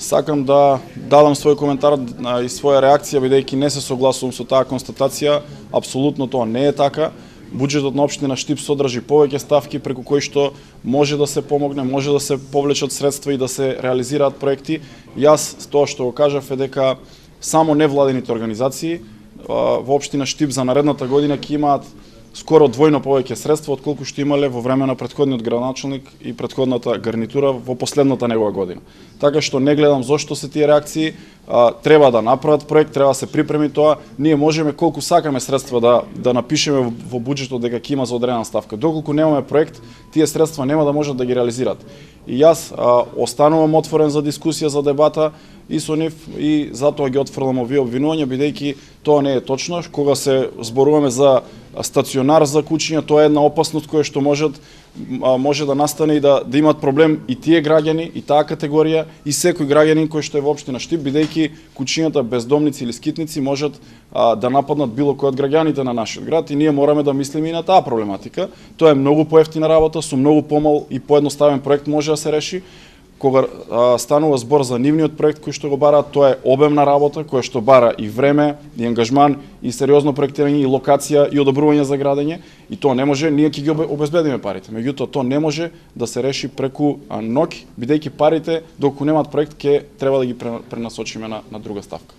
Сакам да дадам свој коментар и своја реакција, бидејќи не се согласувам со таа констатација. Апсолутно тоа не е така. Буџетот на општина Штип содржи повеќе ставки преку кои што може да се помогне, може да се повлечат средства и да се реализираат проекти. Јас тоа што го кажав е дека само невладините организации во општина Штип за наредната година ќе имаат скоро двојно повеќе средства отколку што имале во време на претходниот градоначалник и претходната гарнитура во последната негова година. Така што не гледам зошто се тие реакции, треба да направат проект, треба да се припреми тоа. Ние можеме колку сакаме средства да напишеме во буџетот дека ќе има за одредена ставка. Доколку немаме проект, тие средства нема да можат да ги реализираат. И јас останувам отворен за дискусија, за дебата и со нив, и затоа ги отфрлам овие обвинувања, бидејќи тоа не е точно. Кога се зборуваме за стационар за кучиња, тоа е една опасност која што може да настане и да имат проблем и тие граѓани, и таа категорија, и секој граѓанин кој што е во општина Штип, бидејќи кучињата бездомници или скитници можат да нападнат било кој од граѓаните на нашиот град и ние мораме да мислиме и на таа проблематика. Тоа е многу поевтина работа, со многу помал и поедноставен проект може да се реши. Кога станува збор за нивниот проект кој што го бараат, тоа е обемна работа која што бара и време, и ангажман, и сериозно проектирање, и локација, и одобрување за градење, и тоа не може, ние ќе ги обезбедиме парите. Меѓутоа тоа не може да се реши преку ноќ, бидејќи парите доколку немаат проект ќе треба да ги пренасочиме на друга ставка.